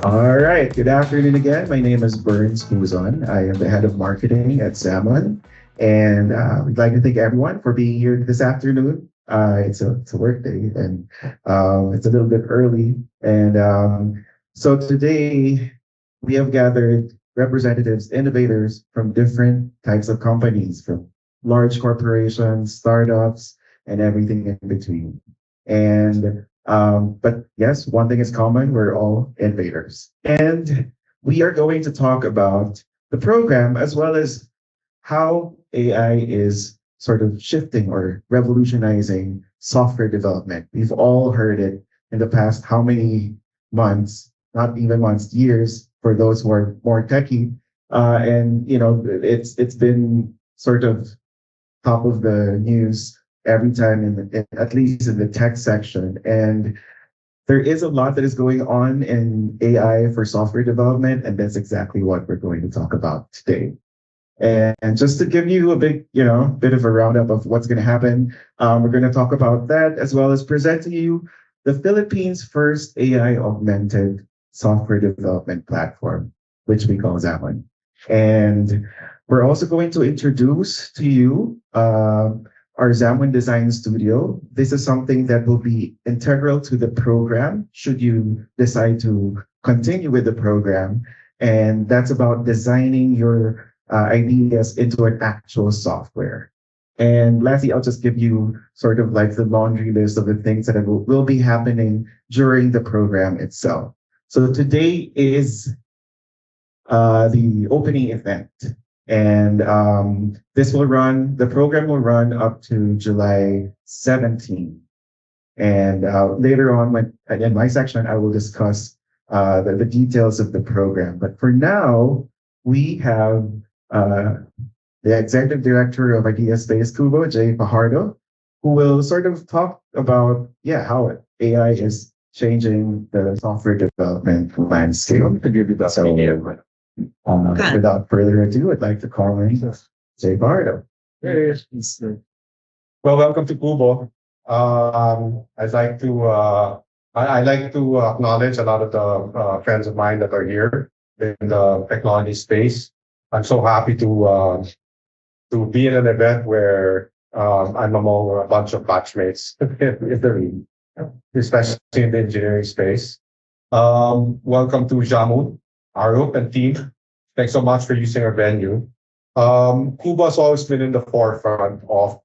All right. Good afternoon again. My name is Burns Muzon. I am the head of marketing at Xamun. And we'd like to thank everyone for being here this afternoon. It's a work day and it's a little bit early. And so today we have gathered representatives, innovators from different types of companies, from large corporations, startups, and everything in between. And but yes, one thing is common, we're all innovators. And we are going to talk about the program as well as how AI is sort of shifting or revolutionizing software development. We've all heard it in the past how many months, not even months, years for those who are more techy. And it's been sort of top of the news every time at least in the tech section. And there is a lot that is going on in AI for software development, and that's exactly what we're going to talk about today. And just to give you a bit of a roundup of what's going to happen, we're going to talk about that as well as present to you the Philippines' first AI augmented software development platform, which we call Xamun. And we're also going to introduce to you our Xamun Design Studio. This is something that will be integral to the program should you decide to continue with the program. And that's about designing your ideas into an actual software. And lastly, I'll just give you sort of like the laundry list of the things that will be happening during the program itself. So today is the opening event. And the program will run up to July 17th. And later on, in my section, I will discuss the details of the program. But for now, we have the Executive Director of Idea Space, QBO, Jay Fajardo, who will sort of talk about, how AI is changing the software development landscape. So, without further ado, I'd like to call in Jay Fajardo. Well, welcome to Kubo. I'd like to acknowledge a lot of the friends of mine that are here in the technology space. I'm so happy to be in an event where I'm among a bunch of batchmates, especially in the engineering space. Welcome to Xamun, our open team. Thanks so much for using our venue. Cuba's always been in the forefront of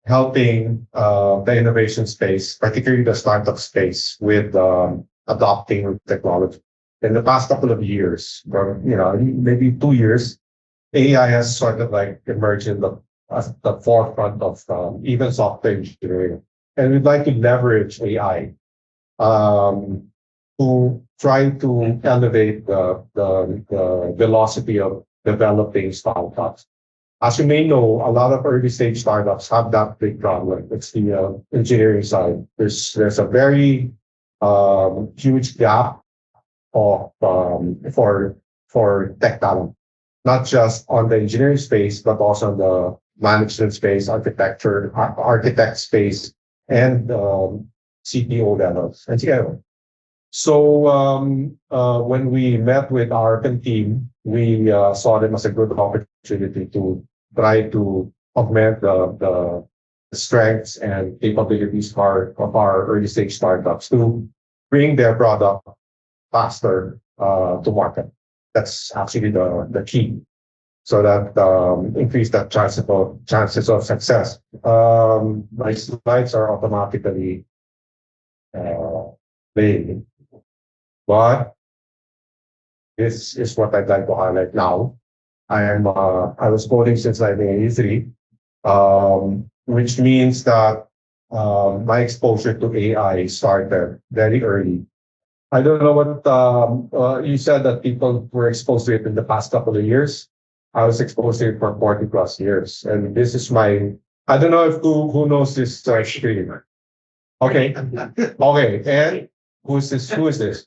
helping the innovation space, particularly the startup space, with adopting technology. In the past couple of years, or maybe 2 years, AI has sort of like emerged in at the forefront of even software engineering, and we'd like to leverage AI to try to elevate the velocity of developing startups. As you may know, a lot of early stage startups have that big problem. It's the engineering side. There's a very huge gap of for tech talent, not just on the engineering space, but also on the management space, architect space, and CTO levels and CIO. So when we met with our team, we saw them as a good opportunity to try to augment the strengths and capabilities of our early stage startups to bring their product faster to market. That's actually the key, so that increase that chances of success. My slides are automatically playing. But this is what I'd like to highlight now. I was coding since 1983, which means that my exposure to AI started very early. I don't know what you said that people were exposed to it in the past couple of years. I was exposed to it for 40 plus years, and this is my. I don't know if who knows this screen. Okay, okay, and who's this? Who is this?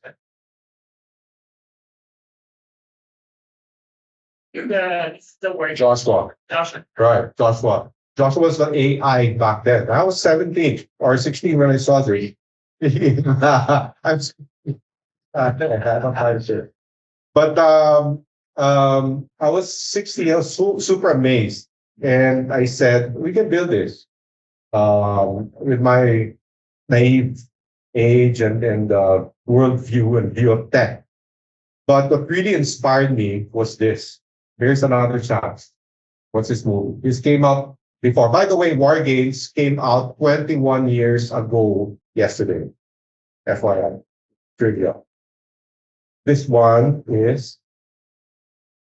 The word. Joshua. Joshua. Right, Joshua. Joshua was the AI back then. I was 17 or 16 when I saw this. Yeah, I'm sure. But I was 60. I was super amazed, and I said, "We can build this." With my naive age and worldview and view of tech. But what really inspired me was this. Here's another chance. What's this movie? This came out before. By the way, War Games came out 21 years ago yesterday. FYI, trivia. This one is,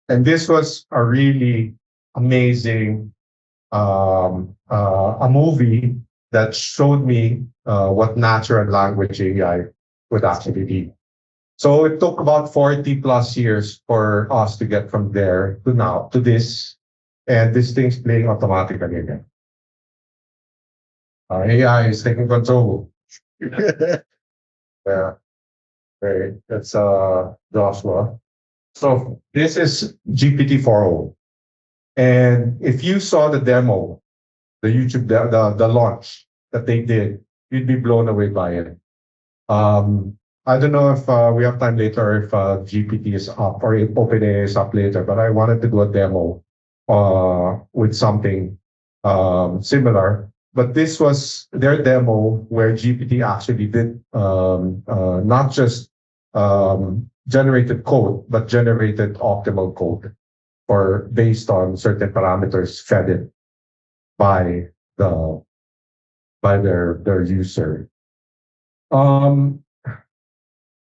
and this was a really amazing a movie that showed me what natural language AI would actually be. So it took about 40 plus years for us to get from there to now to this, and this thing's playing automatically again. AI is taking control. Yeah, right. That's Joshua. So this is GPT 4.0. And if you saw the demo, the YouTube, the launch that they did, you'd be blown away by it. I don't know if we have time later, if GPT is up or if OpenAI is up later, but I wanted to do a demo with something similar. But this was their demo where GPT actually did not just generated code, but generated optimal code for based on certain parameters fed it by the by their user. Um,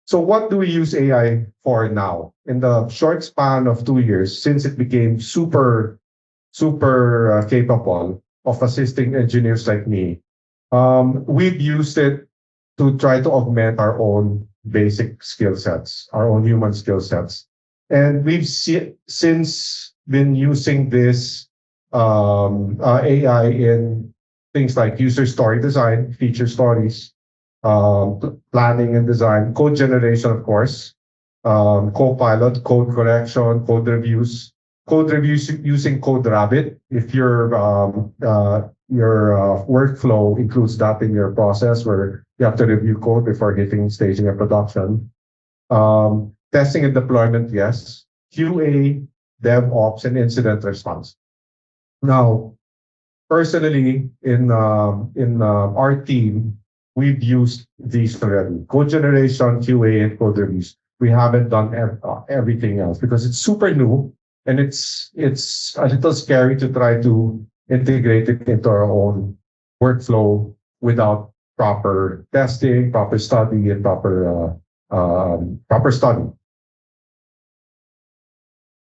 so what do we use AI for now? In the short span of 2 years, since it became super capable of assisting engineers like me, we've used it to try to augment our own basic skill sets, our own human skill sets. And since been using this AI in things like user story design, feature stories, planning and design, code generation, of course, Copilot, code correction, code reviews using Code Rabbit. If your workflow includes that in your process where you have to review code before hitting staging and production. Testing and deployment, yes. QA, DevOps, and incident response. Now, personally, in our team, we've used these already. Code generation, QA, and code reviews. We haven't done everything else because it's super new and it's a little scary to try to integrate it into our own workflow without proper testing, proper study, and proper study.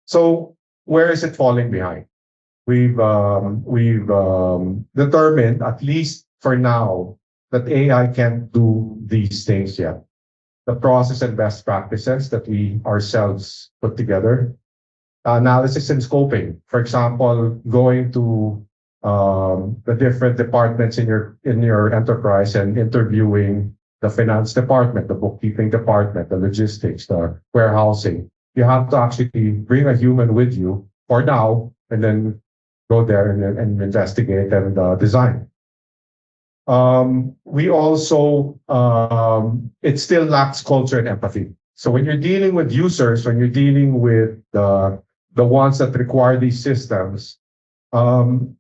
So where is it falling behind? We've determined, at least for now, that AI can't do these things yet. The process and best practices that we ourselves put together, analysis and scoping. For example, going to the different departments in your enterprise and interviewing the finance department, the bookkeeping department, the logistics, the warehousing. You have to actually bring a human with you for now, and then go there and investigate and design. We also it still lacks culture and empathy. So when you're dealing with users, when you're dealing with the ones that require these systems, um,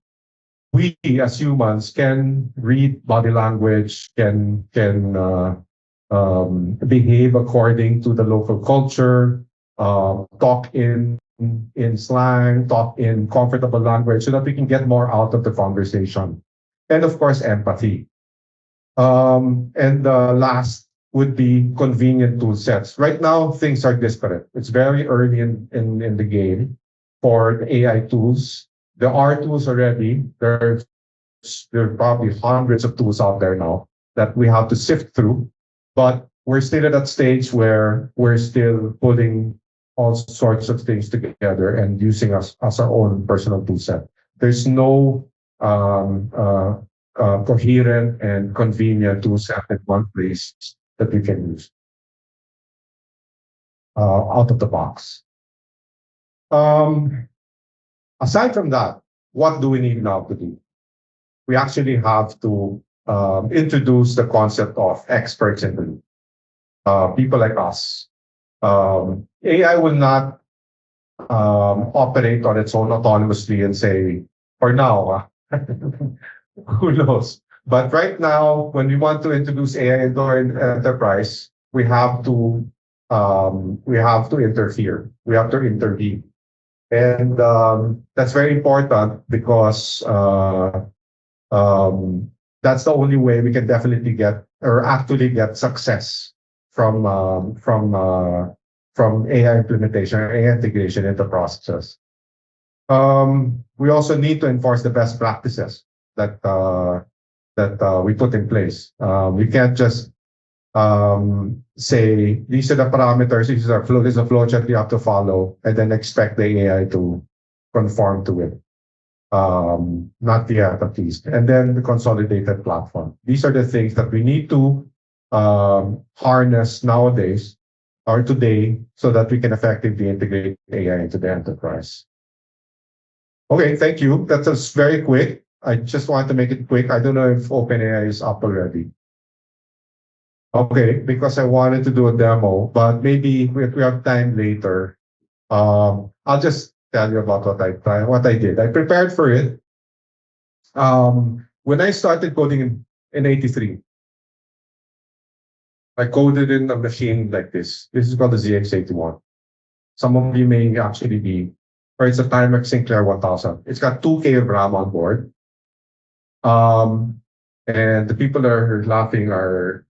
we as humans can read body language, can behave according to the local culture, talk in slang, talk in comfortable language, so that we can get more out of the conversation, and of course empathy. And the last would be convenient tool sets. Right now, things are disparate. It's very early in the game for the AI tools. There are tools already. There are probably hundreds of tools out there now that we have to sift through. But we're still at that stage where we're still putting all sorts of things together and using us as our own personal tool set. There's no um, uh, coherent and convenient tool set in one place that we can use out of the box. Um, Aside from that, what do we need now to do? We actually have to introduce the concept of experts in the loop, people like us. AI will not operate on its own autonomously and say, for now, who knows? But right now, when we want to introduce AI into our enterprise, we have to interfere. We have to intervene, and that's very important because that's the only way we can definitely get or actually get success from from AI implementation or AI integration into processes. We also need to enforce the best practices that we put in place. We can't just say these are the parameters, this is a flow chart you have to follow, and then expect the AI to conform to it. Not yet, at least. And then the consolidated platform. These are the things that we need to harness nowadays or today so that we can effectively integrate AI into the enterprise. Okay, thank you. That was very quick. I just want to make it quick. I don't know if OpenAI is up already. Okay, because I wanted to do a demo, but maybe if we have time later, I'll just tell you about what I did. I prepared for it. When I started coding in '83, I coded in a machine like this. This is called the ZX81. Some of you may actually be, or it's a Timex Sinclair 1000. It's got 2K of RAM on board. And the people that are laughing are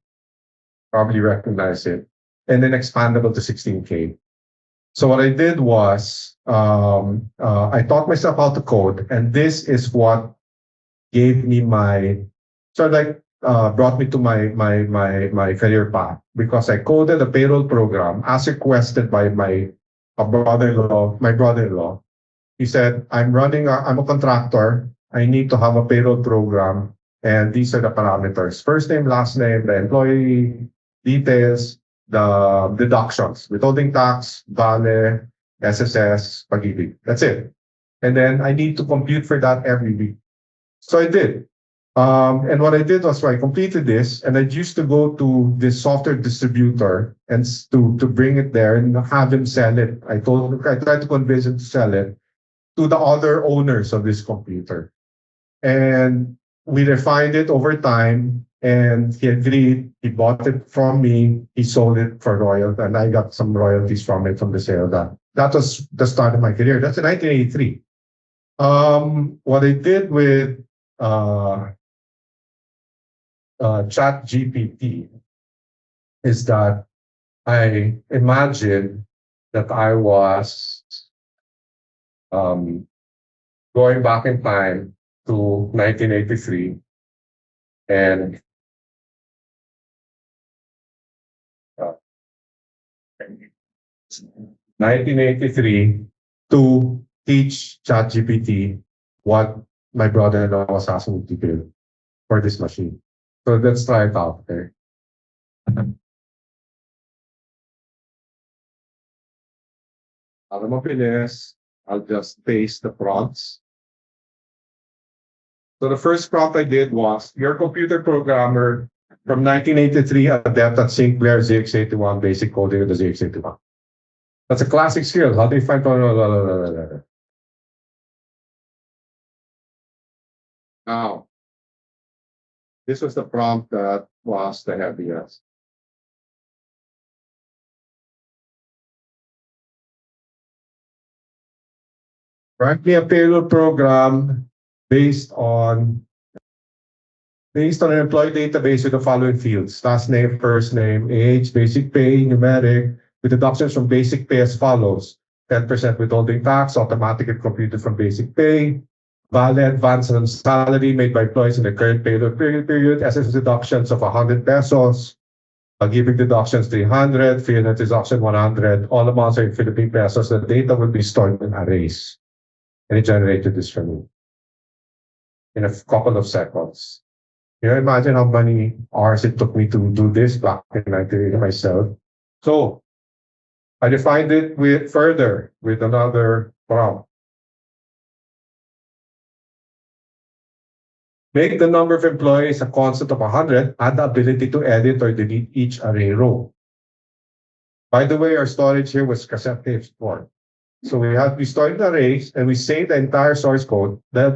probably recognize it. And then expandable to 16K. So what I did was I taught myself how to code, and this is what gave me my sort of like brought me to my career path, because I coded a payroll program as requested by my brother-in-law. He said, I'm a contractor. I need to have a payroll program, and these are the parameters: first name, last name, the employee details, the deductions, withholding tax, vale, SSS, pag-ibig. That's it. And then I need to compute for that every week. So I did. And what I did was I completed this, and I used to go to this software distributor and to bring it there and have him sell it. I tried to convince him to sell it to the other owners of this computer. And we refined it over time, and he agreed. He bought it from me. He sold it for royalty, and I got some royalties from it from the sale. That was the start of my career. That's in 1983. What I did with Chat GPT is that I imagined that I was going back in time to 1983 and 1983 to teach ChatGPT what my brother-in-law was asking me to do for this machine. So let's try it out there. Para mabilis, I'll just paste the prompts. So the first prompt I did was, your computer programmer from 1983, adept at Sinclair ZX81, basic coding of the ZX81. That's a classic skill. How do you find? Now, this was the prompt that was the heaviest. Write me a payroll program based on an employee database with the following fields: last name, first name, age, basic pay, numeric, with deductions from basic pay as follows: 10% withholding tax, automatically computed from basic pay, valid advance on salary made by employees in the current payroll period, SS deductions of 100 pesos, giving deductions 300, FINA deduction 100, all amounts are in Philippine pesos. The data will be stored in arrays. And it generated this for me in a couple of seconds. You know, imagine how many hours it took me to do this back in 1980 myself. So I defined it further with another prompt. Make the number of employees a constant of 100, add the ability to edit or delete each array row. By the way, our storage here was cassette tapes before. So we started arrays and we saved the entire source code. The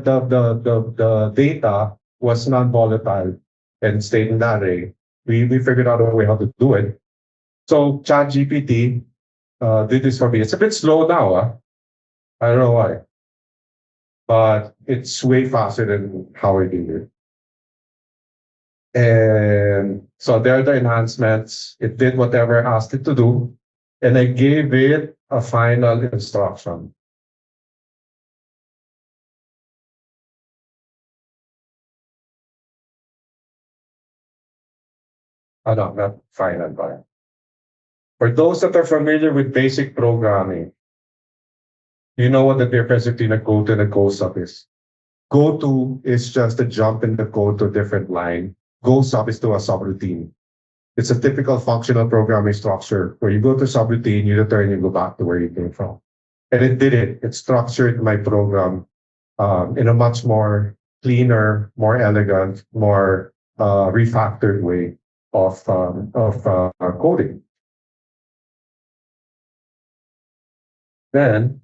data was non-volatile and stayed in the array. We figured out a way how to do it. So ChatGPT did this for me. It's a bit slow now. I don't know why, but it's way faster than how I did it. And so there are the enhancements. It did whatever I asked it to do. And I gave it a final instruction. Oh, no, not final, but for those that are familiar with basic programming, you know what the difference between a goto and a go sub is. Goto is just a jump in the code to a different line. Go sub is to a subroutine. It's a typical functional programming structure where you go to subroutine, you return, you go back to where you came from. And it did it. It structured my program in a much more cleaner, more elegant, more refactored way of coding. Then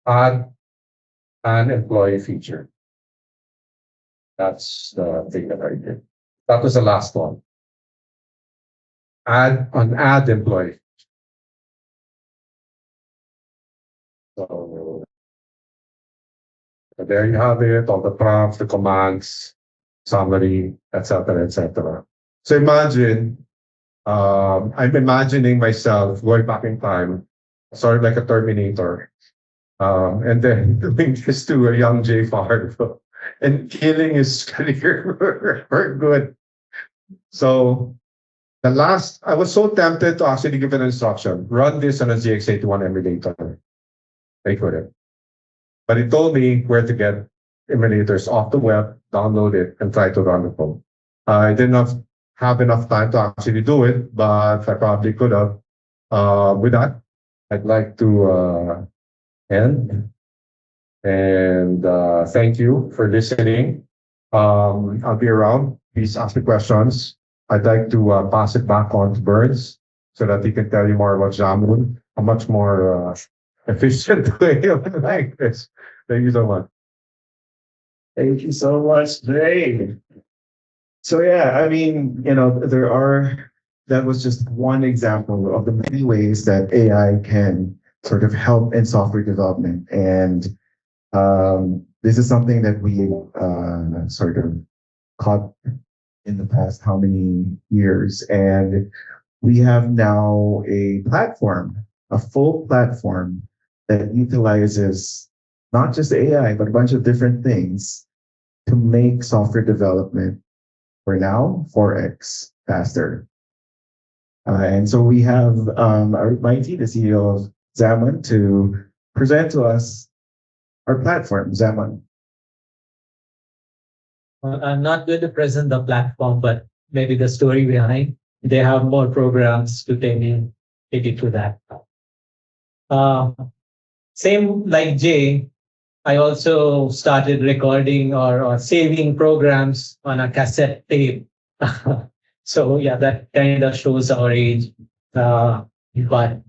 add an employee feature. That's the thing that I did. That was the last one. Add employee. So there you have it, all the prompts, the commands, summary, etc., etc. So imagine, I'm imagining myself going back in time, sort of like a Terminator, and then doing this to a young Jay Fargo and killing his career for good. So I was so tempted to actually give an instruction, run this on a ZX81 emulator. I couldn't. But it told me where to get emulators off the web, download it, and try to run the phone. I did not have enough time to actually do it, but I probably could have. With that, I'd like to end and thank you for listening. I'll be around. Please ask me questions. I'd like to pass it back on to Burns so that he can tell you more about Xamun, a much more efficient way of doing this. Thank you so much. Thank you so much, Dave. So yeah, I mean, that was just one example of the many ways that AI can sort of help in software development. And this is something that we sort of caught in the past how many years. And we have now a platform, a full platform that utilizes not just AI, but a bunch of different things to make software development for now 4x faster. And so we have Mikey, the CEO of Xamun, to present to us our platform, Xamun. I'm not going to present the platform, but maybe the story behind. They have more programs to take you through that. Same like Jay, I also started recording or saving programs on a cassette tape. So yeah, that kind of shows our age. But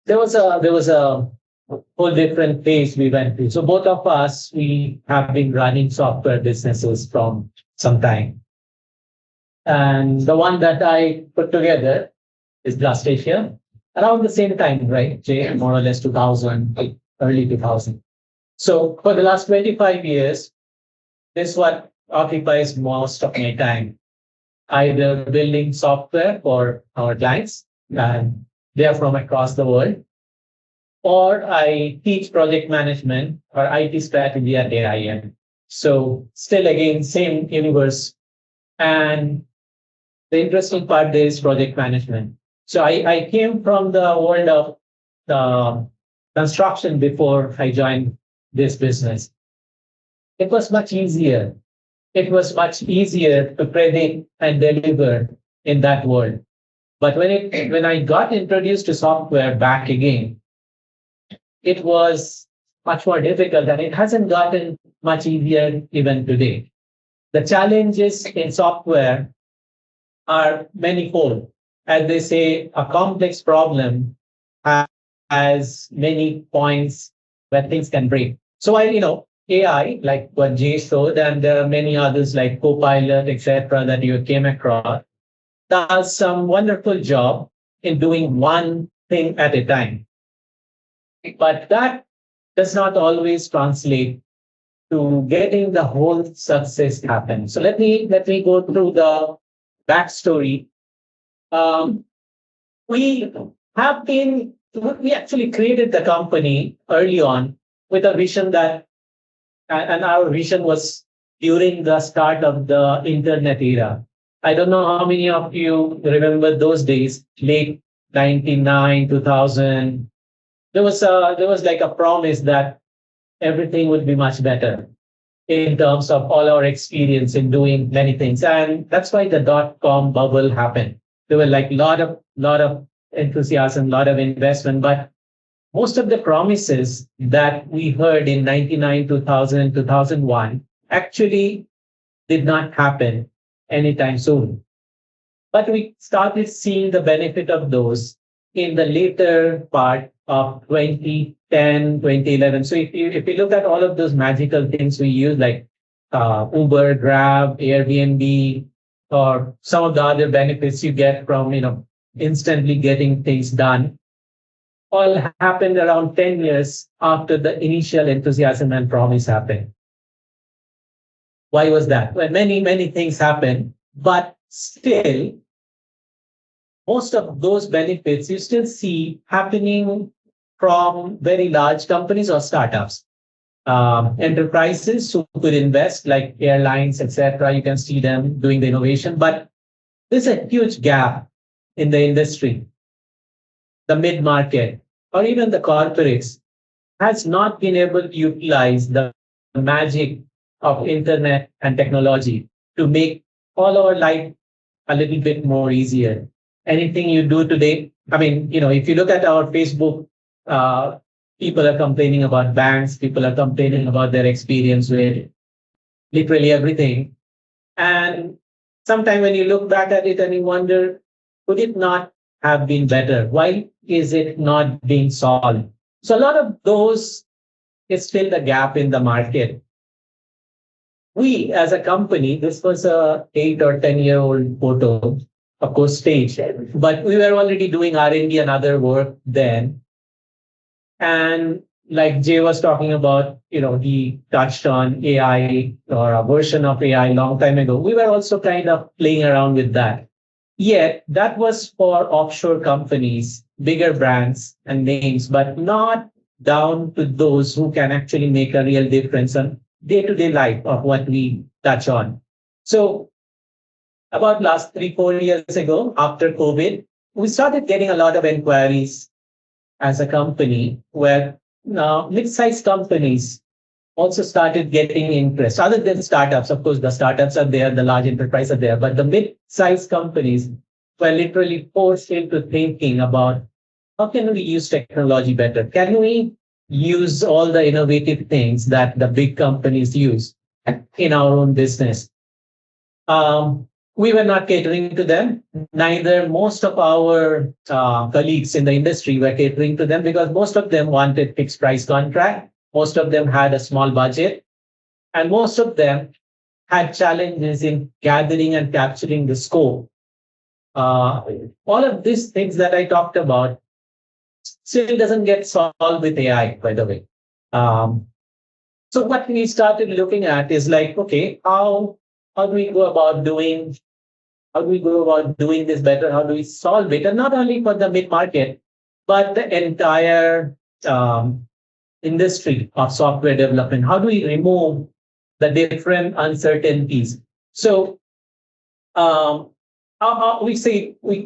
there was a whole different phase we went through. So both of us, we have been running software businesses from some time. And the one that I put together is Blast Asia around the same time, right, Jay? More or less 2000, early 2000. So for the last 25 years, this is what occupies most of my time. Either building software for our clients, and they are from across the world, or I teach project management or IT strategy at AIM. So still again, same universe. And the interesting part there is project management. So I came from the world of the construction before I joined this business. It was much easier. It was much easier to predict and deliver in that world. But when I got introduced to software back again, it was much more difficult, and it hasn't gotten much easier even today. The challenges in software are manifold. As they say, a complex problem has many points where things can break. So while AI, like what Jay showed, and there are many others like Copilot, etc., that you came across, does some wonderful job in doing one thing at a time. But that does not always translate to getting the whole success happen. So let me go through the backstory. Um, we have been we actually created the company early on with a vision that, and our vision was during the start of the internet era. I don't know how many of you remember those days, late 99, 2000. There was like a promise that everything would be much better in terms of all our experience in doing many things. And that's why the dot-com bubble happened. There were like lot of enthusiasm, lot of investment, but most of the promises that we heard in 99, 2000, 2001 actually did not happen anytime soon. But we started seeing the benefit of those in the later part of 2010, 2011. So if you look at all of those magical things we use, like Uber, Grab, Airbnb, or some of the other benefits you get from instantly getting things done, all happened around 10 years after the initial enthusiasm and promise happened. Why was that? Well, many things happened, but still, most of those benefits you still see happening from very large companies or startups. Enterprises who could invest, like airlines, etc. You can see them doing the innovation, but there's a huge gap in the industry. The mid market or even the corporates has not been able to utilize the magic of internet and technology to make all our life a little bit more easier. Anything you do today, I mean, if you look at our Facebook, people are complaining about banks, people are complaining about their experience with literally everything. And sometimes when you look back at it and you wonder, could it not have been better? Why is it not being solved? So a lot of those is still the gap in the market. We as a company, this was a 8 or 10 year old photo, of course, staged, but we were already doing R&D and other work then. And like Jay was talking about, he touched on AI or a version of AI long time ago. We were also kind of playing around with that. Yet that was for offshore companies, bigger brands and names, but not down to those who can actually make a real difference on day-to-day life of what we touch on. So about last 3, 4 years ago, after COVID, we started getting a lot of inquiries as a company where now mid-sized companies also started getting interest. Other than startups, of course, the startups are there, the large enterprises are there, but the mid-sized companies were literally forced into thinking about how can we use technology better? Can we use all the innovative things that the big companies use in our own business? We were not catering to them. Neither most of our colleagues in the industry were catering to them because most of them wanted fixed price contract. Most of them had a small budget. And most of them had challenges in gathering and capturing the scope. All of these things that I talked about still doesn't get solved with AI, by the way. So what we started looking at is like, okay, how do we go about doing this better? How do we solve it? And not only for the mid market, but the entire industry of software development. How do we remove the different uncertainties? So we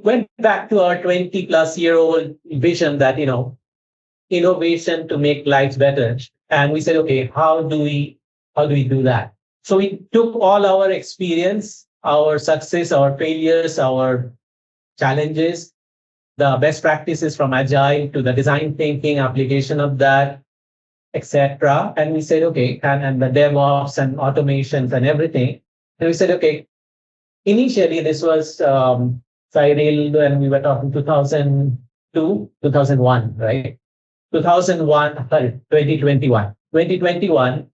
went back to our 20-plus-year-old vision that innovation to make lives better, and we said, okay, how do we do that? So we took all our experience, our success, our failures, our challenges, the best practices from Agile to the design thinking application of that, etc. And we said, okay, and the DevOps and automations and everything. And we said, okay, initially this was Cyril and we were talking 2002, 2001, right? 2001, sorry, 2021. 2021,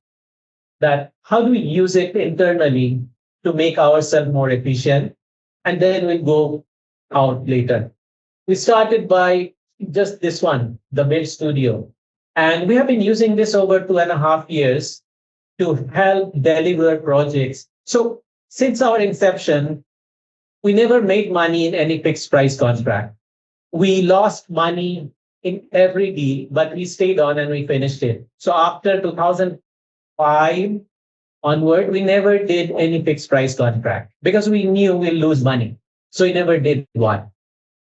that how do we use it internally to make ourselves more efficient? And then we'll go out later. We started by just this one, the Build Studio. And we have been using this over 2.5 years to help deliver projects. So since our inception, we never made money in any fixed price contract. We lost money in every deal, but we stayed on and we finished it. So after 2005 onward, we never did any fixed price contract because we knew we'll lose money. So we never did one.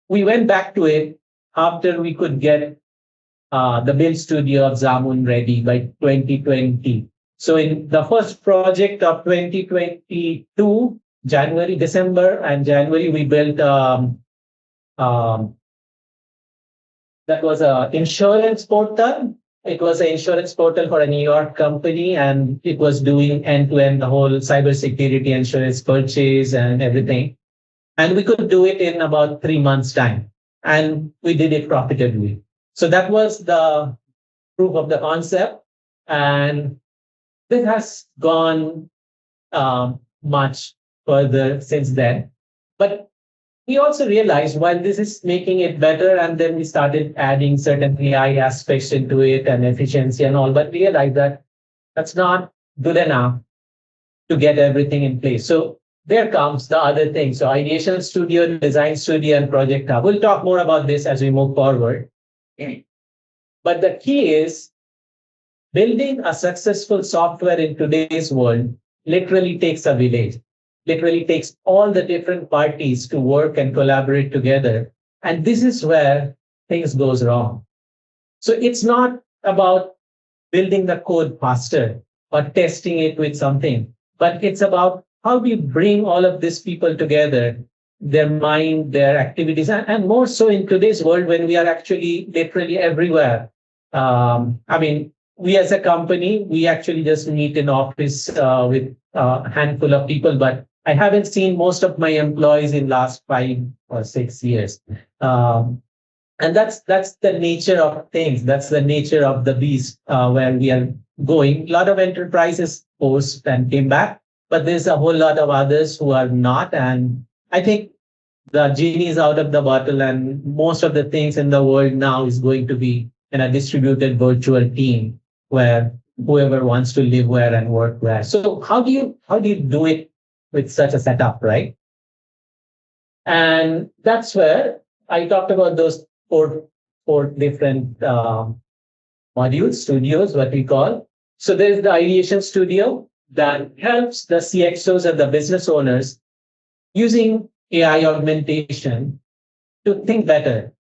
We went back to it after we could get the Build Studio of Xamun ready by 2020. So in the first project of 2022, January, December, and January, we built that was an insurance portal. It was an insurance portal for a New York company, and it was doing end-to-end the whole cybersecurity insurance purchase and everything. And we could do it in about 3 months' time. And we did it profitably. So that was the proof of the concept. And it has gone much further since then. But we also realized while this is making it better, and then we started adding certain AI aspects into it and efficiency and all, but realized that that's not good enough to get everything in place. So there comes the other thing. So Ideation Studio, Design Studio, and Project Hub. We'll talk more about this as we move forward. But the key is building a successful software in today's world literally takes a village. Literally takes all the different parties to work and collaborate together. And this is where things goes wrong. So it's not about building the code faster or testing it with something, but it's about how we bring all of these people together, their mind, their activities, and more so in today's world when we are actually literally everywhere. We as a company, we actually just meet in office with a handful of people, but I haven't seen most of my employees in last 5 or 6 years. And that's the nature of things. That's the nature of the beast where we are going. A lot of enterprises post and came back, but there's a whole lot of others who are not. And I think the genie is out of the bottle, and most of the things in the world now is going to be in a distributed virtual team where whoever wants to live where and work where. So how do you do it with such a setup, right? And that's where I talked about those four different modules, studios, what we call. So there's the Ideation Studio that helps the CXOs and the business owners using AI augmentation to think better,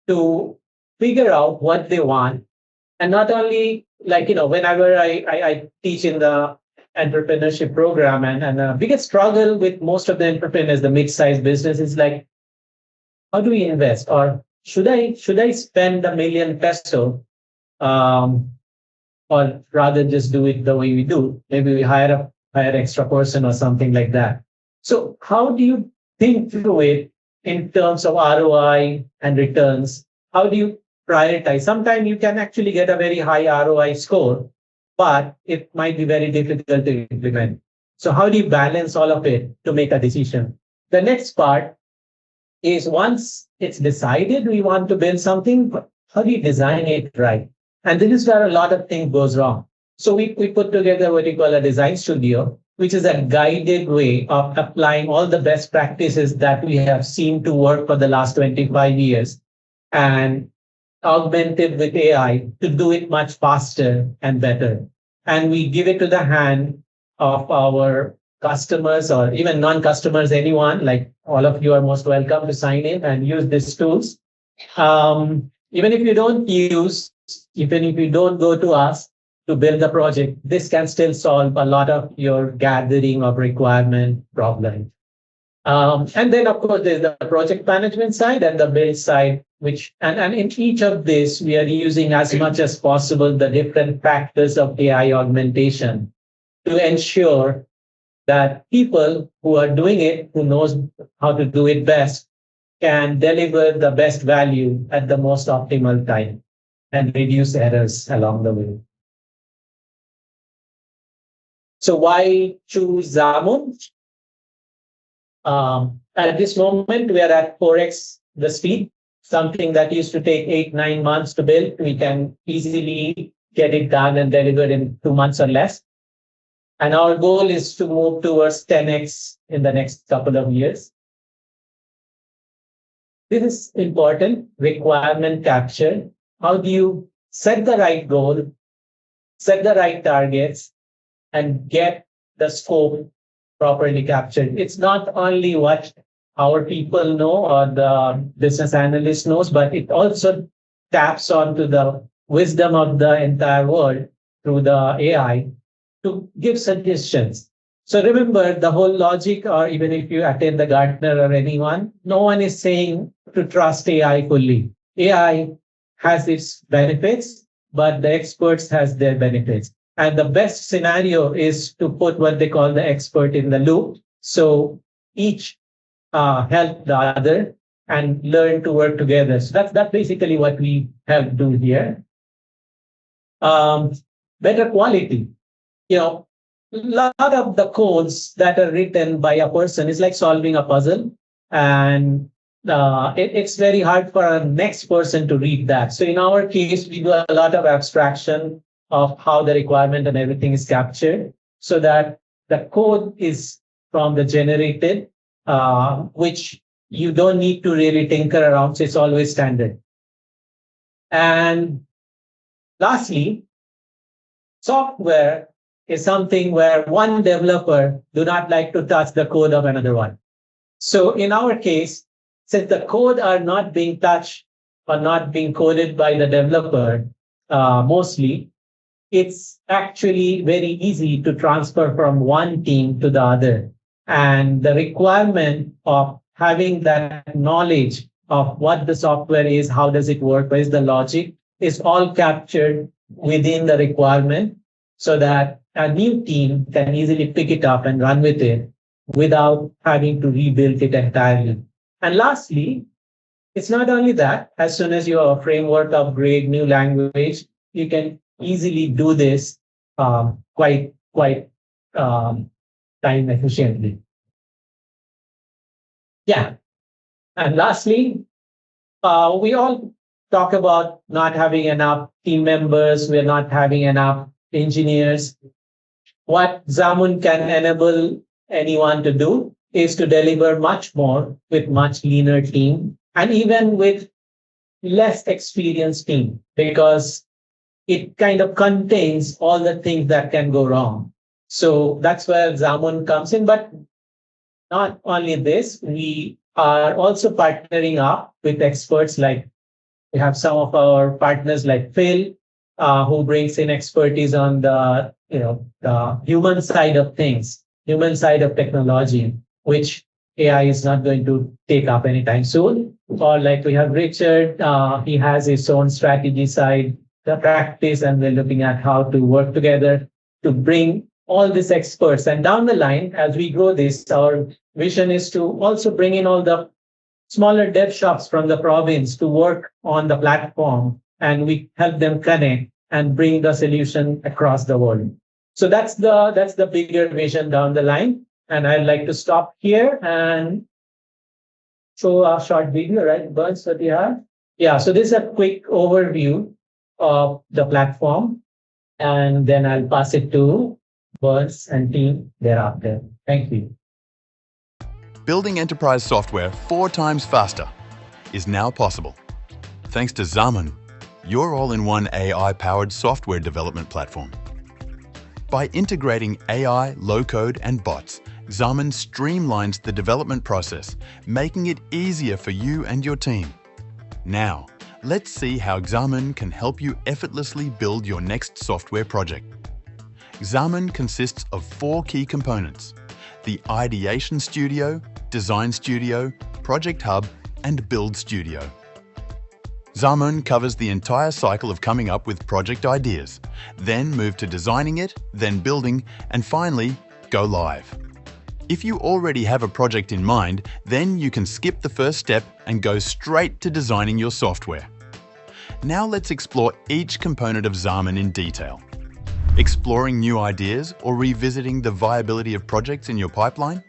to figure out what they want. And not only whenever I teach in the entrepreneurship program, and the biggest struggle with most of the entrepreneurs, the mid-sized business, is like, how do we invest? Or should I spend ₱1 million, or rather just do it the way we do? Maybe we hire extra person or something like that. So how do you think through it in terms of ROI and returns? How do you prioritize? Sometimes you can actually get a very high ROI score, but it might be very difficult to implement. So how do you balance all of it to make a decision? The next part is, once it's decided we want to build something, how do you design it right? And this is where a lot of things goes wrong. So we put together what we call a design studio, which is a guided way of applying all the best practices that we have seen to work for the last 25 years and augmented with AI to do it much faster and better. And we give it to the hand of our customers or even non-customers, anyone, like all of you are most welcome to sign in and use these tools. Even if you don't go to us to build the project, this can still solve a lot of your gathering of requirement problems. And then, of course, there's the project management side and the build side, and in each of this, we are using as much as possible the different factors of AI augmentation to ensure that people who are doing it, who knows how to do it best, can deliver the best value at the most optimal time and reduce errors along the way. So why choose Xamun? At this moment, we are at 4x the speed. Something that used to take 8-9 months to build, we can easily get it done and delivered in 2 months or less. And our goal is to move towards 10x in the next couple of years. This is important, requirement capture. How do you set the right goal, set the right targets, and get the scope properly captured? It's not only what our people know or the business analyst knows, but it also taps onto the wisdom of the entire world through the AI to give suggestions. So remember the whole logic, or even if you attend the Gartner or anyone, no one is saying to trust AI fully. AI has its benefits, but the experts has their benefits. And the best scenario is to put what they call the expert in the loop. So each help the other and learn to work together. So that's basically what we help do here. Better quality. A lot of the codes that are written by a person is like solving a puzzle, and it's very hard for a next person to read that. So in our case, we do a lot of abstraction of how the requirement and everything is captured so that the code is from the generated, which you don't need to really tinker around. So it's always standard. And lastly, software is something where one developer do not like to touch the code of another one. So in our case, since the code are not being touched or not being coded by the developer, mostly, it's actually very easy to transfer from one team to the other. And the requirement of having that knowledge of what the software is, how does it work, what is the logic, is all captured within the requirement so that a new team can easily pick it up and run with it without having to rebuild it entirely. And lastly, it's not only that, as soon as you have a framework upgrade, new language, you can easily do this quite time efficiently. Yeah. And lastly, we all talk about not having enough team members, we're not having enough engineers. What Xamun can enable anyone to do is to deliver much more with much leaner team and even with less experienced team, because it kind of contains all the things that can go wrong. So that's where Xamun comes in. But not only this, we are also partnering up with experts. Like we have some of our partners like Phil, who brings in expertise on the human side of things, human side of technology, which AI is not going to take up anytime soon. Or like we have Richard, he has his own strategy side, the practice, and we're looking at how to work together to bring all these experts. And down the line, as we grow this, our vision is to also bring in all the smaller dev shops from the province to work on the platform, and we help them connect and bring the solution across the world. So that's the bigger vision down the line. And I'd like to stop here and show a short video, right? Burns, what do you have? Yeah, so this is a quick overview of the platform, and then I'll pass it to Burns and team thereafter. Thank you. Building enterprise software 4 times faster is now possible. Thanks to Xamun, your all-in-one AI-powered software development platform. By integrating AI, low-code, and bots, Xamun streamlines the development process, making it easier for you and your team. Now, let's see how Xamun can help you effortlessly build your next software project. Xamun consists of 4 key components: the Ideation Studio, Design Studio, Project Hub, and Build Studio. Xamun covers the entire cycle of coming up with project ideas, then move to designing it, then building, and finally, go live. If you already have a project in mind, then you can skip the first step and go straight to designing your software. Now let's explore each component of Xamun in detail. Exploring new ideas or revisiting the viability of projects in your pipeline?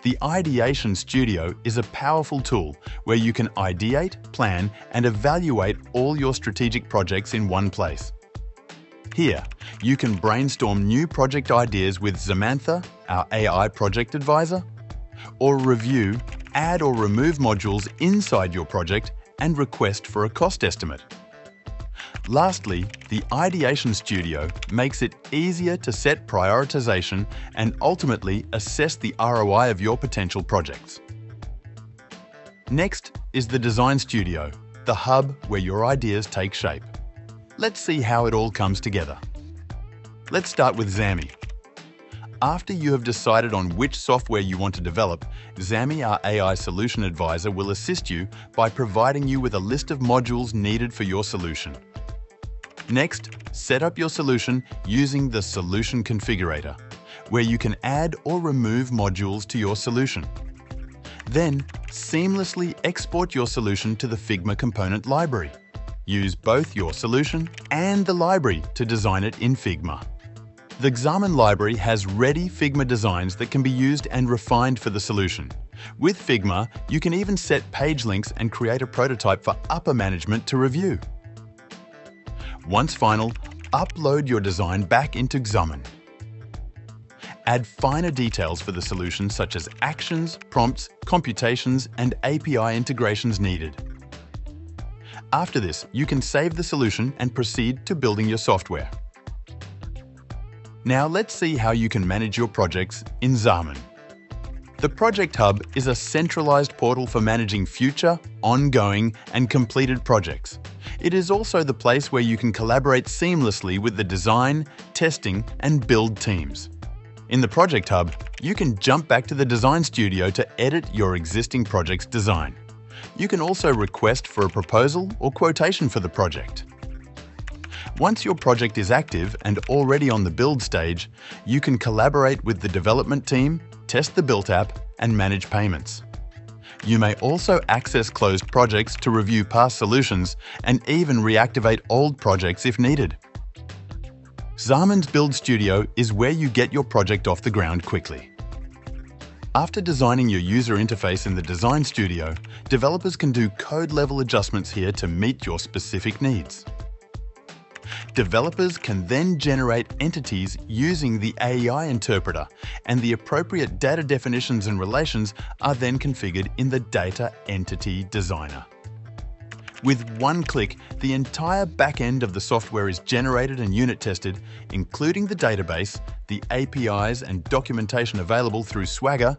The Ideation Studio is a powerful tool where you can ideate, plan, and evaluate all your strategic projects in one place. Here, you can brainstorm new project ideas with Samantha, our AI project advisor, or review, add or remove modules inside your project and request for a cost estimate. Lastly, the Ideation Studio makes it easier to set prioritization and ultimately assess the ROI of your potential projects. Next is the Design Studio, the hub where your ideas take shape. Let's see how it all comes together. Let's start with Xami. After you have decided on which software you want to develop, Xami, our AI solution advisor, will assist you by providing you with a list of modules needed for your solution. Next, set up your solution using the Solution Configurator, where you can add or remove modules to your solution. Then, seamlessly export your solution to the Figma component library. Use both your solution and the library to design it in Figma. The Xamun library has ready Figma designs that can be used and refined for the solution. With Figma, you can even set page links and create a prototype for upper management to review. Once final, upload your design back into Xamun. Add finer details for the solution such as actions, prompts, computations, and API integrations needed. After this, you can save the solution and proceed to building your software. Now let's see how you can manage your projects in Xamun. The Project Hub is a centralized portal for managing future, ongoing, and completed projects. It is also the place where you can collaborate seamlessly with the design, testing, and build teams. In the Project Hub, you can jump back to the Design Studio to edit your existing project's design. You can also request for a proposal or quotation for the project. Once your project is active and already on the build stage, you can collaborate with the development team, test the built app, and manage payments. You may also access closed projects to review past solutions and even reactivate old projects if needed. Xamun's Build Studio is where you get your project off the ground quickly. After designing your user interface in the Design Studio, developers can do code-level adjustments here to meet your specific needs. Developers can then generate entities using the AI interpreter, and the appropriate data definitions and relations are then configured in the Data Entity Designer. With one click, the entire back-end of the software is generated and unit tested, including the database, the APIs and documentation available through Swagger,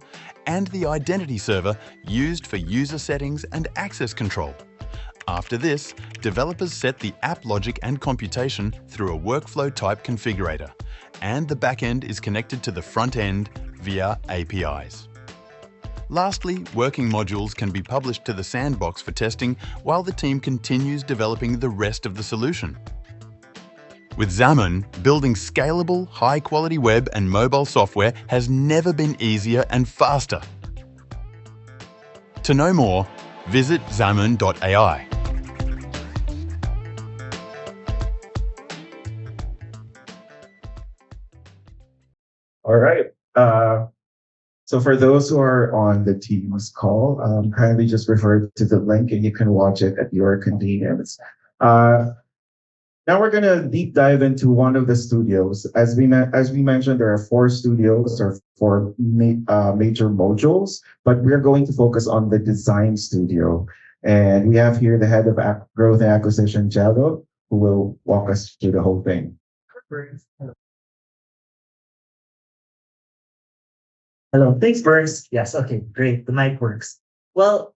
and the identity server used for user settings and access control. After this, developers set the app logic and computation through a workflow type configurator, and the backend is connected to the front end via APIs. Lastly, working modules can be published to the sandbox for testing while the team continues developing the rest of the solution. With Xamun, building scalable, high-quality web and mobile software has never been easier and faster. To know more, visit Xamun.ai. All right. So for those who are on the Teams call, kindly just refer to the link and you can watch it at your convenience. Now we're gonna deep dive into one of the studios. As we mentioned, there are 4 studios or 4 major modules, but we're going to focus on the Design Studio. And we have here the head of growth and acquisition, Jello, who will walk us through the whole thing. Hello, thanks, Burns. Yes, okay, great. The mic works. Well,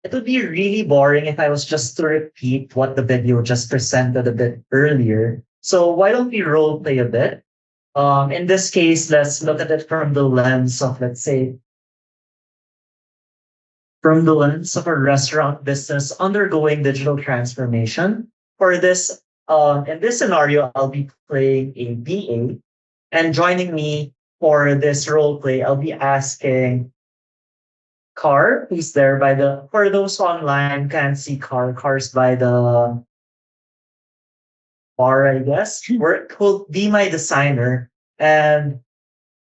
it would be really boring if I was just to repeat what the video just presented a bit earlier. So why don't we role play a bit? In this case, let's look at it from the lens of, let's say, from the lens of a restaurant business undergoing digital transformation. For this, in this scenario, I'll be playing a BA, and joining me for this role play, I'll be asking Car, who's there by the, for those online can't see Car, Car's by the bar, I guess, where will be my designer. And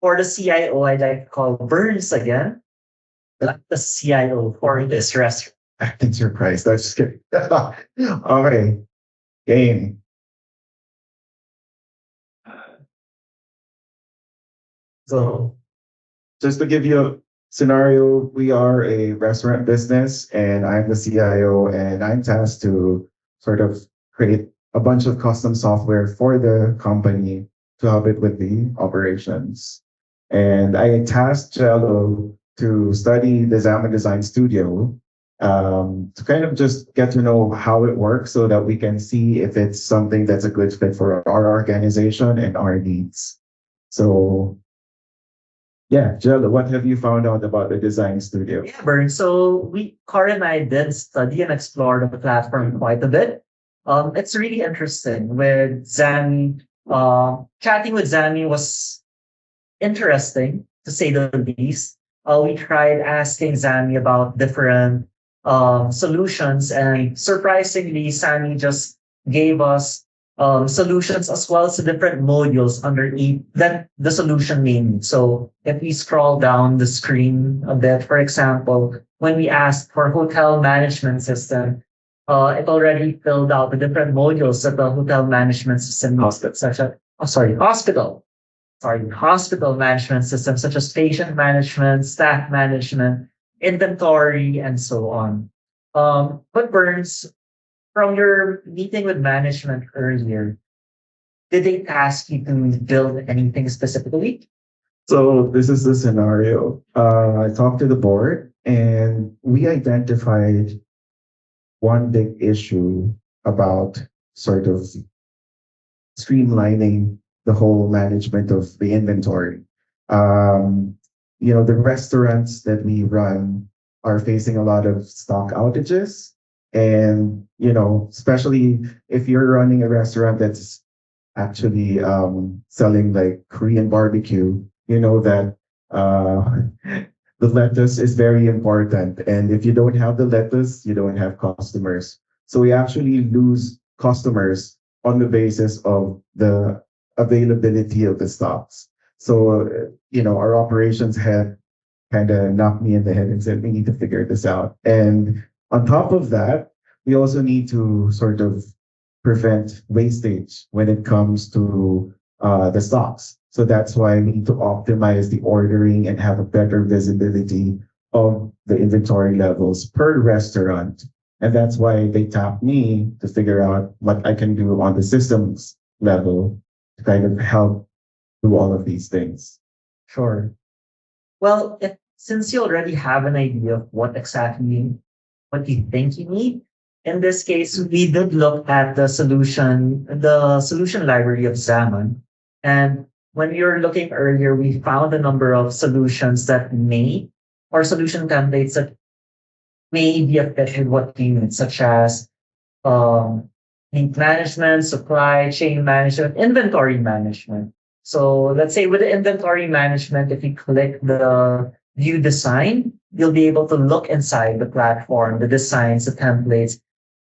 for the CIO, I'd like to call Burns again, the CIO for this restaurant. Acting surprised. That's just kidding. Okay, game. So just to give you a scenario, we are a restaurant business and I'm the CIO and I'm tasked to sort of create a bunch of custom software for the company to help it with the operations. And I tasked Jello to study the Xamun Design Studio to kind of just get to know how it works so that we can see if it's something that's a good fit for our organization and our needs. So yeah, Jello, what have you found out about the design studio? Yeah, Burns. So Car and I did study and explore the platform quite a bit. It's really interesting with Zami. Chatting with Zami was interesting to say the least. We tried asking Zami about different solutions, and surprisingly, Zami just gave us solutions as well as the different modules under that the solution name. So if we scroll down the screen a bit, for example, when we asked for hotel management system, it already filled out the different modules that the hotel management system needs, such as hospital management systems such as patient management, staff management, inventory, and so on. But Burns, from your meeting with management earlier, did they ask you to build anything specifically? So this is the scenario. I talked to the board and we identified one big issue about sort of streamlining the whole management of the inventory. The restaurants that we run are facing a lot of stock outages. And, especially if you're running a restaurant that's actually selling like Korean barbecue, you know that the lettuce is very important. And if you don't have the lettuce, you don't have customers. So we actually lose customers on the basis of the availability of the stocks. So, our operations head kind of knocked me in the head and said, we need to figure this out. And on top of that, we also need to sort of prevent wastage when it comes to the stocks. So that's why we need to optimize the ordering and have a better visibility of the inventory levels per restaurant. And that's why they tapped me to figure out what I can do on the systems level to kind of help do all of these things. Sure. Well, since you already have an idea of what you think you need, in this case, we did look at the solution library of Xamun. And when we were looking earlier, we found a number of solutions or solution templates that may be a fit with what we need, such as lead management, supply chain management, inventory management. So let's say with the inventory management, if you click the view design, you'll be able to look inside the platform, the designs, the templates,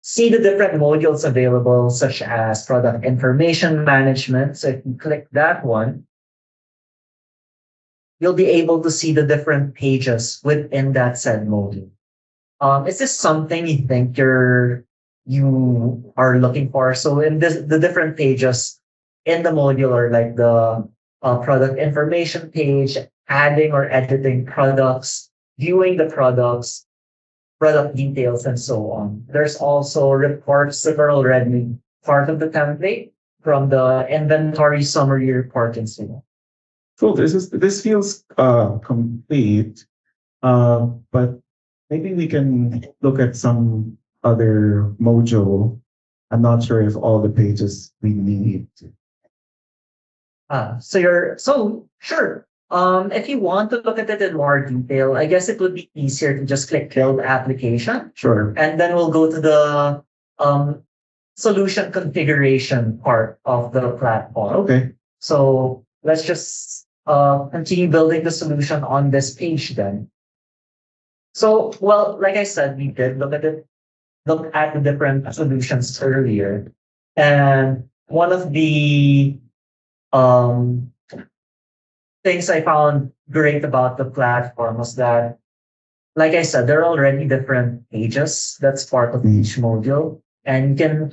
see the different modules available, such as product information management. So if you click that one, you'll be able to see the different pages within that said module. Is this something you think you are looking for? So in the different pages in the module are like the product information page, adding or editing products, viewing the products, product details, and so on. There's also reports that are already part of the template from the inventory summary reporting system. So this feels complete, but maybe we can look at some other module. I'm not sure if all the pages we need. So sure. If you want to look at it in more detail, I guess it would be easier to just click build application, Sure. and then we'll go to the um, solution configuration part of the platform. Okay. So let's just continue building the solution on this page then. So, well, like I said, we did look at the different solutions earlier. And one of the um, things I found great about the platform was that, like I said, there are already different pages that's part of each module. And you can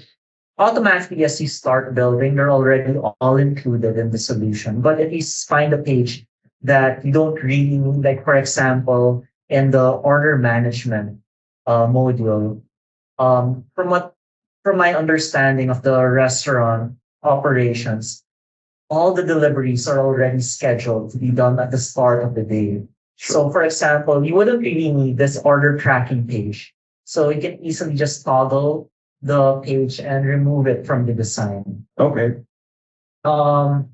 automatically, as you start building, they're already all included in the solution. But if you find a page that you don't really need, like for example, in the order management module, from my understanding of the restaurant operations, all the deliveries are already scheduled to be done at the start of the day. So, for example, you wouldn't really need this order tracking page. So you can easily just toggle the page and remove it from the design. Okay. Um,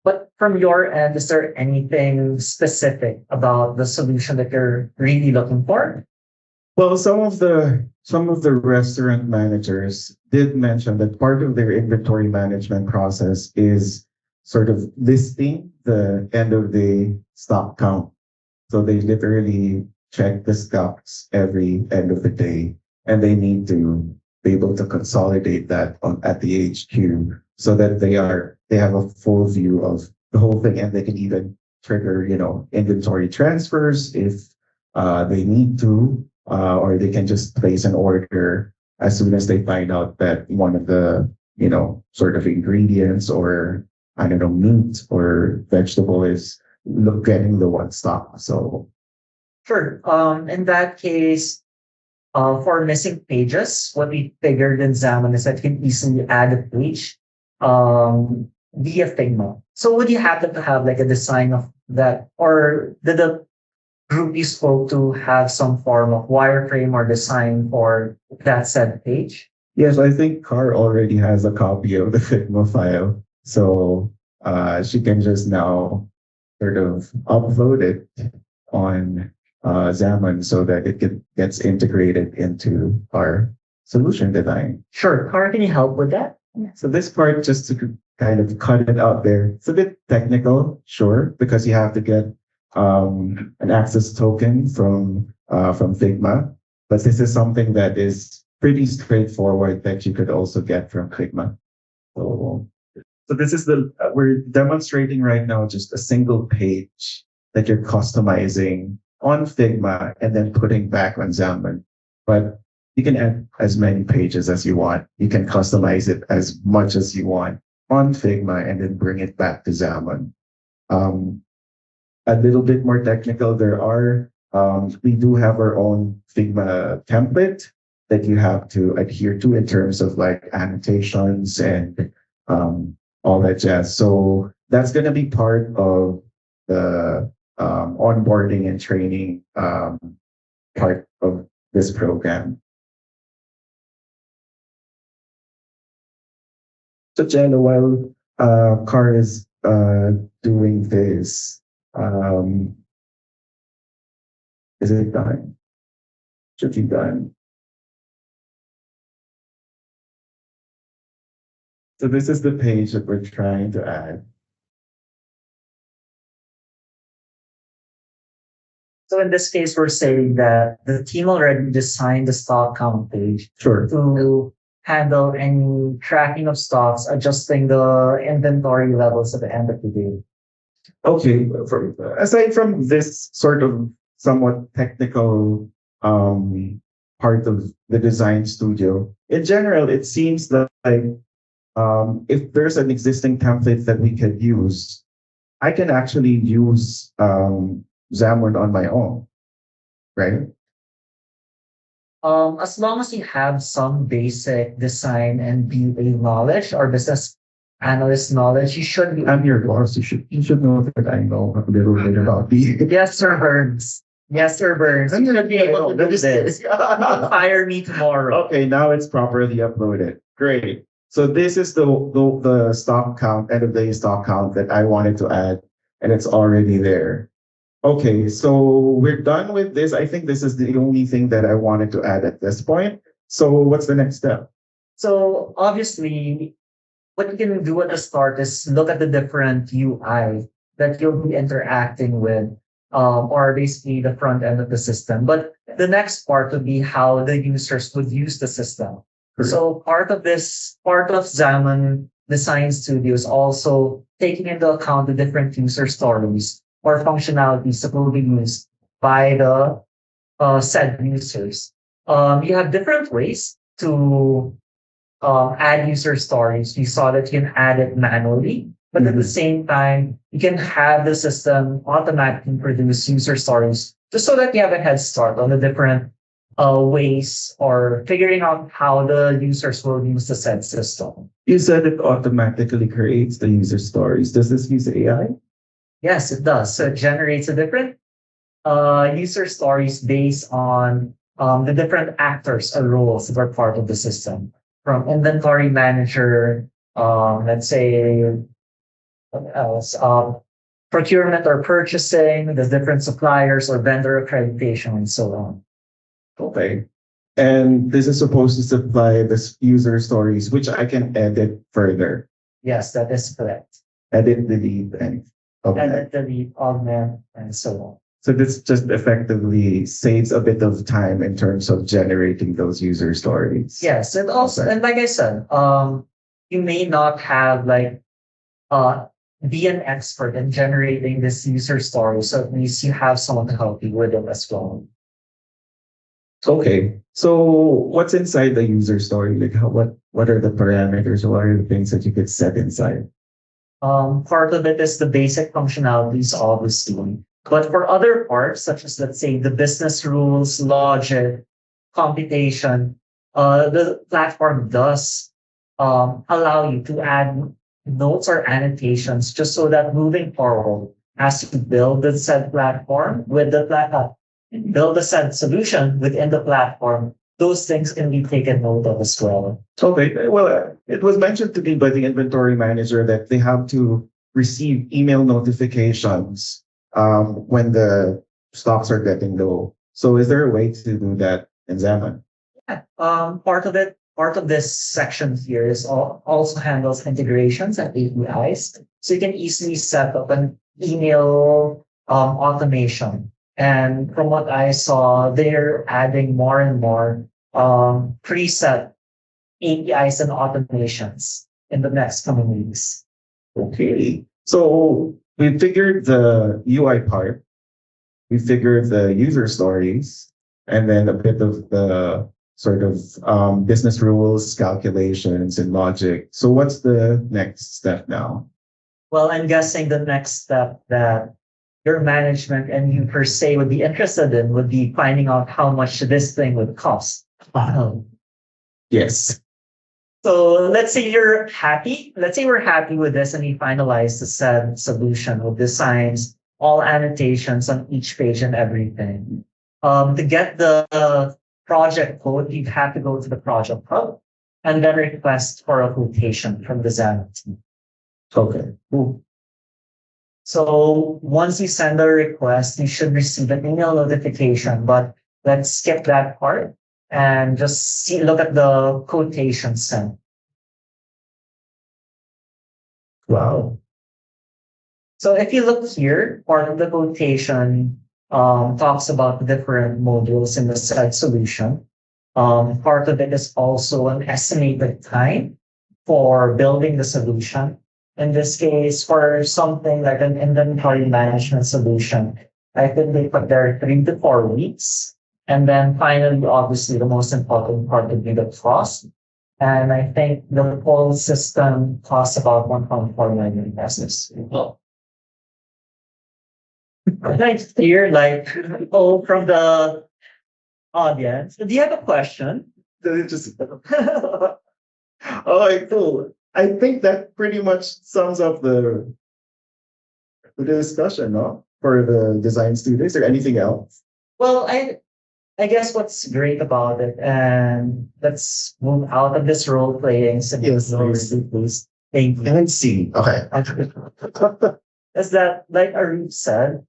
but from your end, is there anything specific about the solution that you're really looking for? Well, some of the restaurant managers did mention that part of their inventory management process is sort of listing the end of the stock count. So they literally check the stocks every end of the day, and they need to be able to consolidate that at the HQ so that they have a full view of the whole thing, and they can even trigger inventory transfers if they need to, or they can just place an order as soon as they find out that one of the sort of ingredients, or I don't know, meat or vegetable is getting the one stop. So Sure. In that case, for missing pages, what we figured in Xamarin is that you can easily add a page via Figma. So would you happen to have like a design of that, or did the group you spoke to have some form of wireframe or design for that said page? yes, I think Car already has a copy of the Figma file, so she can just now sort of upload it on Xamarin so that gets integrated into our solution design. Sure. Cara, can you help with that? So this part, just to kind of cut it out there, it's a bit technical, sure, because you have to get an access token from Figma. But this is something that is pretty straightforward that you could also get from Figma. So this is we're demonstrating right now just a single page that you're customizing on Figma and then putting back on Xamarin. But you can add as many pages as you want. You can customize it as much as you want on Figma and then bring it back to Xamarin. A little bit more technical, we do have our own Figma template that you have to adhere to in terms of like annotations and all that jazz. So that's going to be part of the onboarding and training part of this program. So Jenna, while Car is doing this, is it done? Should be done. So this is the page that we're trying to add. So in this case, we're saying that the team already designed the stock count page Sure. to handle any tracking of stocks, adjusting the inventory levels at the end of the day. Okay. Aside from this sort of somewhat technical part of the design studio, in general, it seems like if there's an existing template that we could use, I can actually use Xamarin on my own, right? As long as you have some basic design and BA knowledge or business analyst knowledge, you should be. I'm your boss. You should know that I know a little bit about the. Yes, Sir Burns. Yes, Sir Burns. You should be able to do this. Fire me tomorrow. Okay, now it's properly uploaded. Great. So this is the stock count, end of day stock count that I wanted to add and it's already there. Okay, so we're done with this. I think this is the only thing that I wanted to add at this point. So what's the next step? So obviously, what you can do at the start is look at the different UI that you'll be interacting with, or basically the front end of the system. But the next part would be how the users would use the system. So part of Xamun Design Studio is also taking into account the different user stories or functionalities that will be used by the said users. You have different ways to add user stories. We saw that you can add it manually, but at the same time, you can have the system automatically produce user stories just so that you have a head start on the different ways or figuring out how the users will use the said system. You said it automatically creates the user stories. Does this use AI? Yes, it does. So it generates a different user stories based on the different actors or roles that are part of the system. From inventory manager, let's say, what else? Procurement or purchasing, the different suppliers or vendor accreditation, and so on. Okay. And this is supposed to supply this user stories, which I can edit further. Yes, that is correct. Edit, delete, and okay. Edit, delete, augment, and so on. So this just effectively saves a bit of time in terms of generating those user stories. Yes, and also, Okay. and like I said, you may not have like be an expert in generating this user story, so at least you have someone to help you with it as well. Okay. So what's inside the user story? Like what are the parameters? What are the things that you could set inside? Part of it is the basic functionalities, obviously. But for other parts, such as let's say the business rules, logic, computation, the platform does allow you to add notes or annotations just so that moving forward, as you build the said platform with the build a said solution within the platform, those things can be taken note of as well. Okay. Well, it was mentioned to me by the inventory manager that they have to receive email notifications when the stocks are getting low. So is there a way to do that in Xamun? Yeah. Part of this section here is also handles integrations and APIs. So you can easily set up an email automation. And from what I saw, they're adding more and more preset APIs and automations in the next coming weeks. Okay. So we figured the UI part, we figured the user stories, and then a bit of the sort of business rules, calculations, and logic. So what's the next step now? Well, I'm guessing the next step that your management and you per se would be interested in would be finding out how much this thing would cost. Yes. So let's say you're happy. Let's say we're happy with this and we finalize the said solution with designs, all annotations on each page and everything. To get the project code, you'd have to go to the project hub and then request for a quotation from the Xamun team. Okay. Cool. So once you send a request, you should receive an email notification, but let's skip that part and just look at the quotation sent. Wow. So if you look here, part of the quotation talks about the different modules in the said solution. Part of it is also an estimated time for building the solution. In this case, for something like an inventory management solution, I think they put there 3 to 4 weeks. And then finally, obviously, the most important part would be the cost. And I think the whole system costs about 1.4 million pesos. Thanks, here, like, oh, from the audience. Do you have a question? Does it just all right, cool. I think that pretty much sums up the discussion, no? For the design students or anything else. Well, I guess what's great about it, and let's move out of this role playing Yes, scenario, please. please. Thank you. And see. Okay. is that, like Arif said,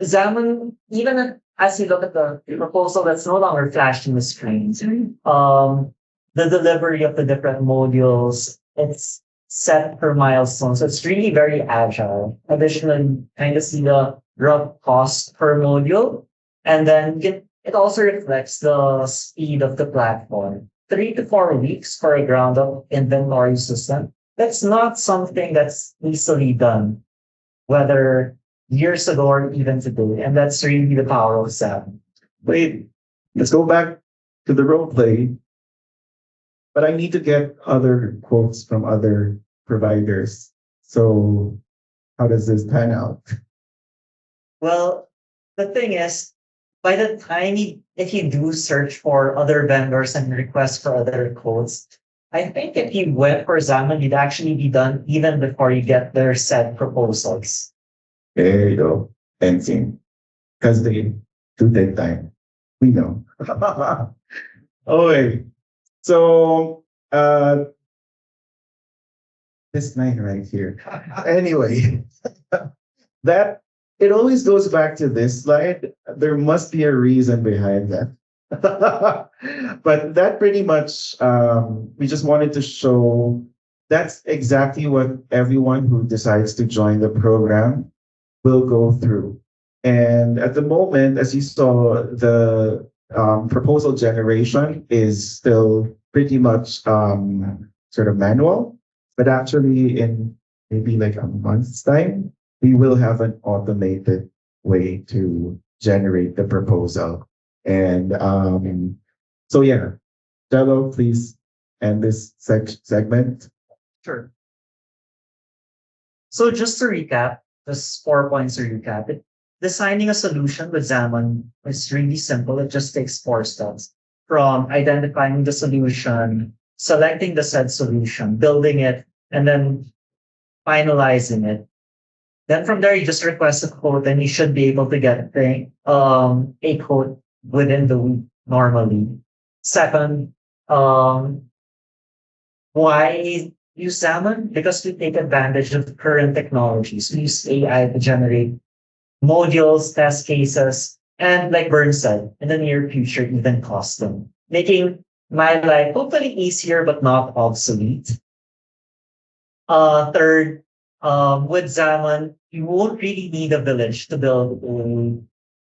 Xamun, even as you look at the proposal that's no longer flashing the screens, the delivery of the different modules, it's set per milestone. So it's really very agile. Additionally, kind of see the rough cost per module. And then it also reflects the speed of the platform. 3 to 4 weeks for a ground up inventory system. That's not something that's easily done, whether years ago or even today. And that's really the power of SAP. Wait, let's go back to the role play. But I need to get other quotes from other providers. So how does this pan out? Well, the thing is, by the time if you do search for other vendors and request for other codes, I think if you went for Xamun, you'd actually be done even before you get their set proposals. There you go. Fencing. Because they do take time. We know. Okay. So this night right here. Anyway, that it always goes back to this slide. There must be a reason behind that. But that pretty much we just wanted to show that's exactly what everyone who decides to join the program will go through. And at the moment, as you saw, the proposal generation is still pretty much sort of manual, but actually in maybe like a month's time, we will have an automated way to generate the proposal. And so yeah, Jello, please end this segment. Sure. So just to recap, just 4 points to recap it. Designing a solution with Xamun is really simple. It just takes 4 steps from identifying the solution, selecting the said solution, building it, and then finalizing it. Then from there, you just request a quote and you should be able to get a quote within the week normally. Second, why use Xamun? Because we take advantage of current technologies. We use AI to generate modules, test cases, and like Bern said, in the near future, even custom, making my life hopefully easier but not obsolete. Third, with Xamun, you won't really need a village to build a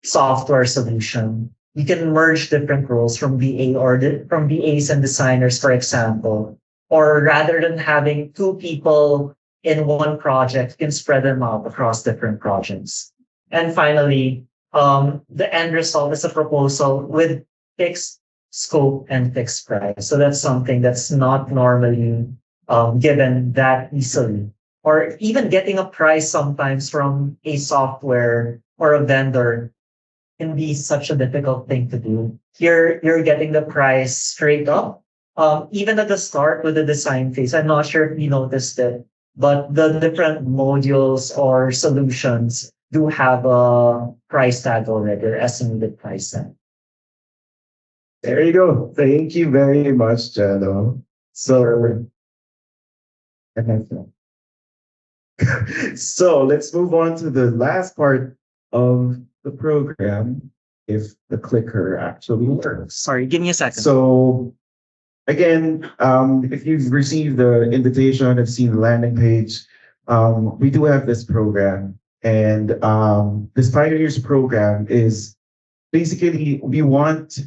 software solution. You can merge different roles from from VAs and designers, for example, or rather than having 2 people in one project, you can spread them out across different projects. And finally, the end result is a proposal with fixed scope and fixed price. So that's something that's not normally given that easily. Or even getting a price sometimes from a software or a vendor can be such a difficult thing to do. Here, you're getting the price straight up. Even at the start with the design phase, I'm not sure if you noticed it, but the different modules or solutions do have a price tag already, or estimated price tag. There you go. Thank you very much, Jello. So, so let's move on to the last part of the program, if the clicker actually works. Sorry, give me a second. So again, if you've received the invitation, have seen the landing page, we do have this program. And this Pioneers program is basically, we want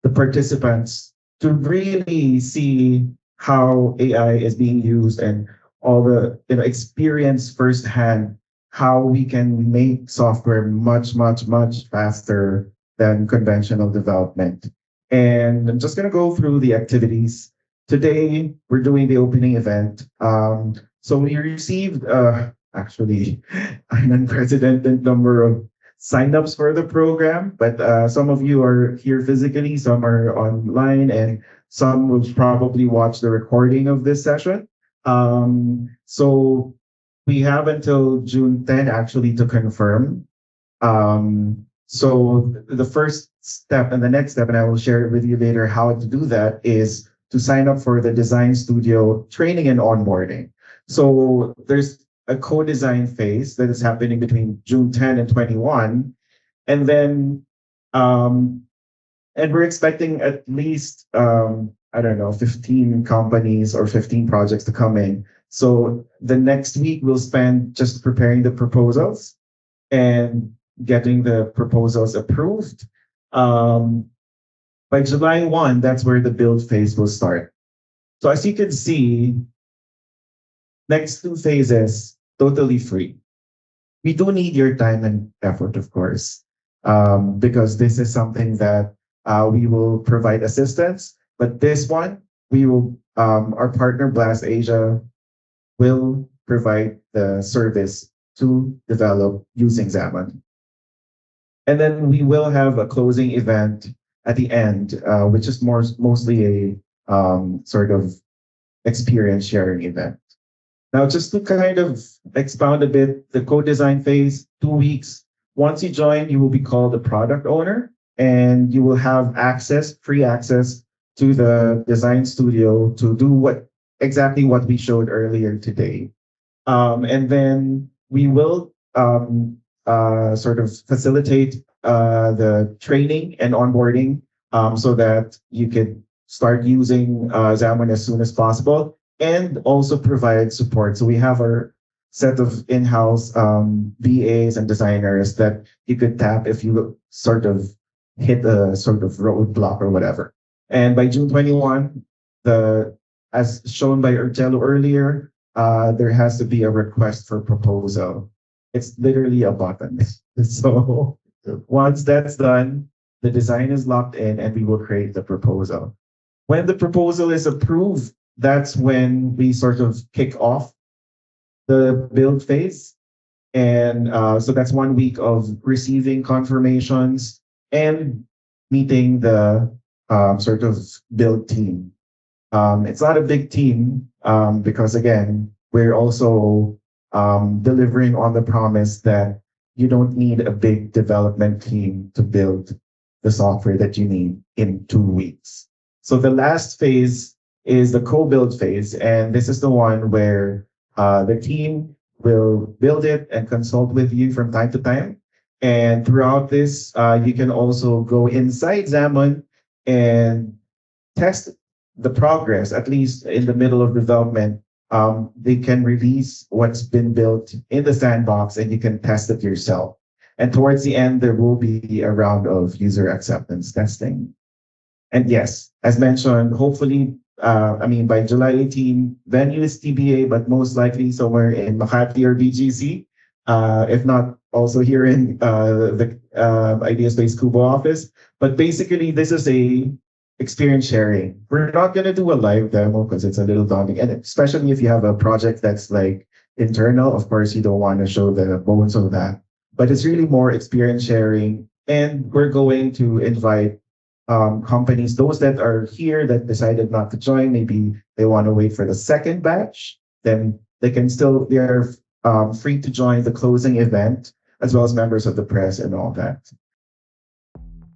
the participants to really see how AI is being used and all the experience firsthand how we can make software much, much, much faster than conventional development. And I'm just going to go through the activities. Today, we're doing the opening event. So we received actually an unprecedented number of signups for the program, but some of you are here physically, some are online, and some will probably watch the recording of this session. So we have until June 10 actually to confirm. So the first step and the next step, and I will share it with you later how to do that, is to sign up for the Design Studio training and onboarding. So there's a co-design phase that is happening between June 10 and 21. And then um, and we're expecting at least I don't know, 15 companies or 15 projects to come in. So the next week we'll spend just preparing the proposals and getting the proposals approved. Um, by July 1, that's where the build phase will start. So as you can see, next two phases totally free. We do need your time and effort, of course, because this is something that we will provide assistance. But this one, we will, our partner Blast Asia will provide the service to develop using Xamun. And then we will have a closing event at the end, which is mostly a sort of experience sharing event. Now, just to kind of expound a bit, the co-design phase, 2 weeks. Once you join, you will be called a product owner and you will have access, free access to the design studio to do exactly what we showed earlier today. And then we will sort of facilitate the training and onboarding so that you can start using Xamarin as soon as possible and also provide support. So we have our set of in-house VAs and designers that you could tap if you sort of hit a sort of roadblock or whatever. And by June 21, as shown by Urgelo earlier, there has to be a request for proposal. It's literally a button. So once that's done, the design is locked in and we will create the proposal. When the proposal is approved, that's when we sort of kick off the build phase. And so that's 1 week of receiving confirmations and meeting the sort of build team. It's not a big team because, again, we're also delivering on the promise that you don't need a big development team to build the software that you need in 2 weeks. So the last phase is the co-build phase, and this is the one where the team will build it and consult with you from time to time. And throughout this, you can also go inside Xamarin and test the progress, at least in the middle of development. They can release what's been built in the sandbox and you can test it yourself. And towards the end, there will be a round of user acceptance testing. And yes, as mentioned, hopefully, by July 18, venue is TBA, but most likely somewhere in Makati or BGC, if not also here in the Idea Space QBO office. But basically, this is a experience sharing. We're not going to do a live demo because it's a little daunting. And especially if you have a project that's like internal, of course, you don't want to show the bones of that. But it's really more experience sharing. And we're going to invite companies, those that are here that decided not to join, maybe they want to wait for the second batch, then they're free to join the closing event, as well as members of the press and all that.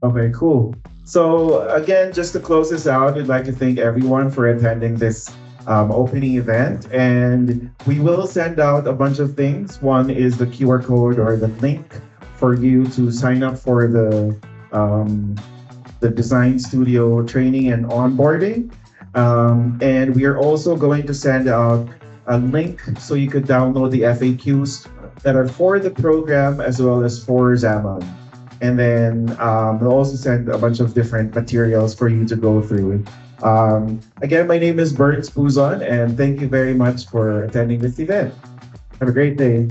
Okay, cool. So again, just to close this out, I'd like to thank everyone for attending this opening event. And we will send out a bunch of things. One is the QR code or the link for you to sign up for the design studio training and onboarding. And we are also going to send out a link so you could download the FAQs that are for the program as well as for Xamarin. And then we'll also send a bunch of different materials for you to go through. Again, my name is Burns Puzon, and thank you very much for attending this event. Have a great day.